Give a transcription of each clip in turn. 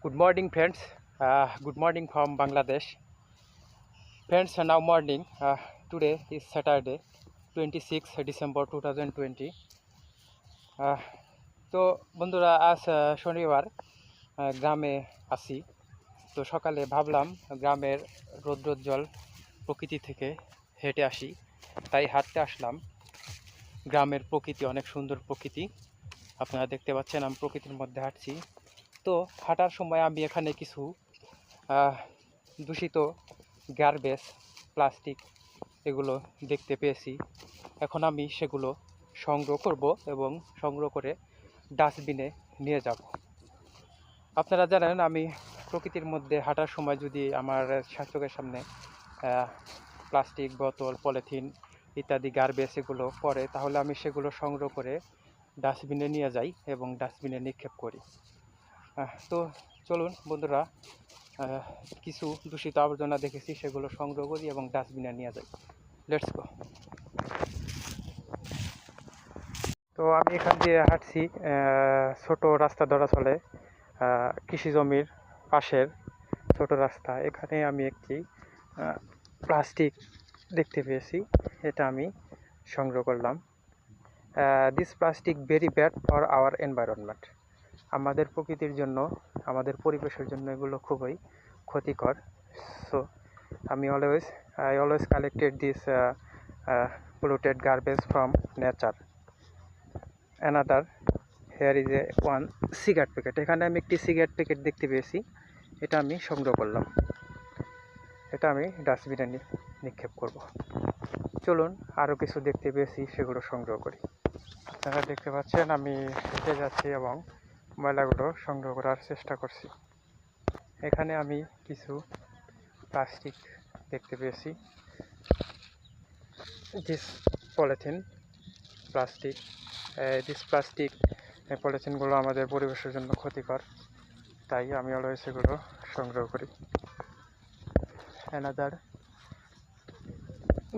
Good morning, friends. Good morning from Bangladesh. Friends, now morning. Today is Saturday, 26 December 2020. তো বন্ধুরা আজ শনিবার গ্রামে আসি। তো সকালে ভাবলাম গ্রামের রৌদ্রোজ্জ্বল প্রকৃতি থেকে হেঁটে আসি, তাই হাঁটতে আসলাম। গ্রামের প্রকৃতি অনেক সুন্দর প্রকৃতি, আপনারা দেখতে পাচ্ছেন আমি প্রকৃতির মধ্যে হাঁটছি। তো হাঁটার সময় আমি এখানে কিছু দূষিত গার্বেজ, প্লাস্টিক এগুলো দেখতে পেয়েছি। এখন আমি সেগুলো সংগ্রহ করব এবং সংগ্রহ করে ডাস্টবিনে নিয়ে যাব। আপনারা জানেন আমি প্রকৃতির মধ্যে হাঁটার সময় যদি আমার চোখের সামনে প্লাস্টিক বোতল, পলিথিন ইত্যাদি গার্বেজ এগুলো পড়ে, তাহলে আমি সেগুলো সংগ্রহ করে ডাস্টবিনে নিয়ে যাই এবং ডাস্টবিনে নিক্ষেপ করি। তো চলুন বন্ধুরা, কিছু দূষিত আবর্জনা দেখেছি সেগুলো সংগ্রহ করি এবং ডাস্টবিনে নিয়ে যাই। Let's go. তো আমি এখান দিয়ে হাঁটছি, ছোট রাস্তা ধরা চলে, কৃষি জমির পাশের ছোট রাস্তা। এখানে আমি একটি প্লাস্টিক দেখতে পেয়েছি, এটা আমি সংগ্রহ করলাম। This plastic very bad for our environment. আমাদের প্রকৃতির জন্য, আমাদের পরিবেশের জন্য এগুলো খুবই ক্ষতিকর। সো আমি I always collected this polluted garbage from nature. Another, here is a one cigarette packet. এখানে আমি একটি সিগারেট প্যাকেট দেখতে পেয়েছি, এটা আমি সংগ্রহ করলাম। এটা আমি ডাস্টবিনে নিক্ষেপ করব। চলুন আরও কিছু দেখতে পেয়েছি সেগুলো সংগ্রহ করি। আপনারা দেখতে পাচ্ছেন আমি হেঁটে যাচ্ছি এবং ময়লাগুলো সংগ্রহ করার চেষ্টা করছি। এখানে আমি কিছু প্লাস্টিক দেখতে পেয়েছি। দিস প্লাস্টিক পলিথিনগুলো আমাদের পরিবেশের জন্য ক্ষতিকর, তাই আমি অলওয়েজ এগুলো সংগ্রহ করি। অ্যানাদার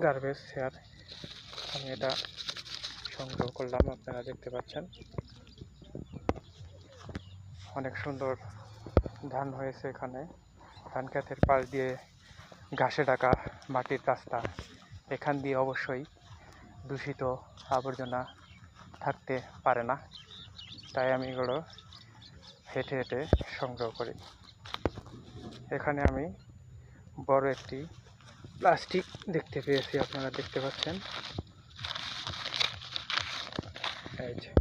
গার্বেজ হেয়ার, আমি এটা সংগ্রহ করলাম। আপনারা দেখতে পাচ্ছেন অনেক সুন্দর ধান হয়েছে এখানে। ধান ক্ষেতের পাশ দিয়ে ঘাসে ঢাকা মাটির রাস্তা, এখান দিয়ে অবশ্যই দূষিত আবর্জনা থাকতে পারে না, তাই আমি এগুলো হেঁটে হেঁটে সংগ্রহ করি। এখানে আমি বড় একটি প্লাস্টিক দেখতে পেয়েছি, আপনারা দেখতে পাচ্ছেন। এই যে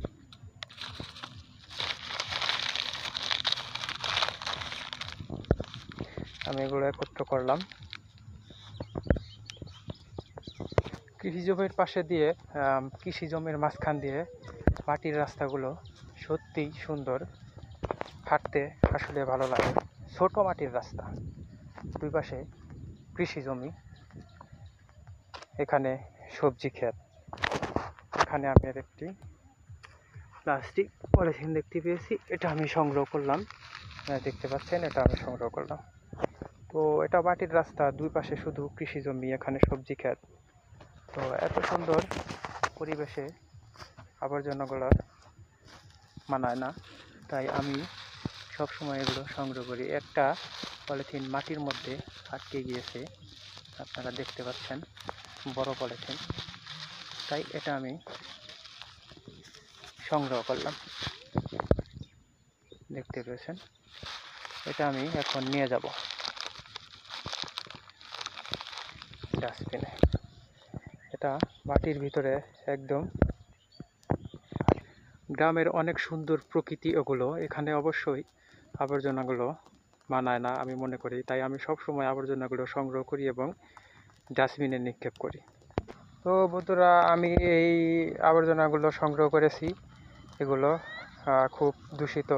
আমি এগুলো একত্র করলাম। কৃষি জমির পাশে দিয়ে, কৃষি জমির মাঝখান দিয়ে মাটির রাস্তাগুলো সত্যিই সুন্দর, হাঁটতে আসলে ভালো লাগে। ছোট মাটির রাস্তা, দুই পাশে কৃষি জমি, এখানে সবজি ক্ষেত। এখানে আমি একটি প্লাস্টিক পলিথিন দেখতে পেয়েছি, এটা আমি সংগ্রহ করলাম। দেখতে পাচ্ছেন এটা আমি সংগ্রহ করলাম। তো এটা মাটির রাস্তা, দুই পাশে শুধু কৃষি জমি, এখানে সবজি ক্ষেত। তো এত সুন্দর পরিবেশে আবর্জনাগুলো মানায় না, তাই আমি সবসময় এগুলো সংগ্রহ করি। একটা পলিথিন মাটির মধ্যে আটকে গিয়েছে, আপনারা দেখতে পাচ্ছেন, বড় পলিথিন, তাই এটা আমি সংগ্রহ করলাম। দেখতে পেয়েছেন, এটা আমি এখন নিয়ে যাব ডাস্টবিনে। এটা মাটির ভিতরে একদম। গ্রামের অনেক সুন্দর প্রকৃতি ওগুলো, এখানে অবশ্যই আবর্জনাগুলো মানায় না আমি মনে করি, তাই আমি সবসময় আবর্জনাগুলো সংগ্রহ করি এবং ডাস্টবিনে নিক্ষেপ করি। তো বন্ধুরা, আমি এই আবর্জনাগুলো সংগ্রহ করেছি, এগুলো খুব দূষিত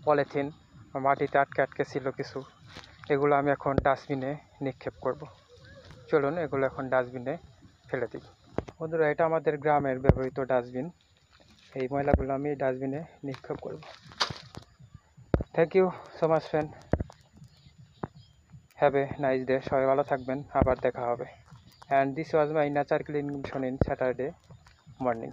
পলিথিন, মাটিতে আটকে ছিল কিছু, এগুলো আমি এখন ডাস্টবিনে নিক্ষেপ করব। চলুন এগুলো এখন ডাস্টবিনে ফেলে দিই। বন্ধুরা, এটা আমাদের গ্রামের ব্যবহৃত ডাস্টবিন, এই ময়লাগুলো আমি ডাস্টবিনে নিক্ষেপ করব। Thank you so much friend, have a nice day. সবাই ভালো থাকবেন, আবার দেখা হবে। And this was my nature clean mission in Saturday morning.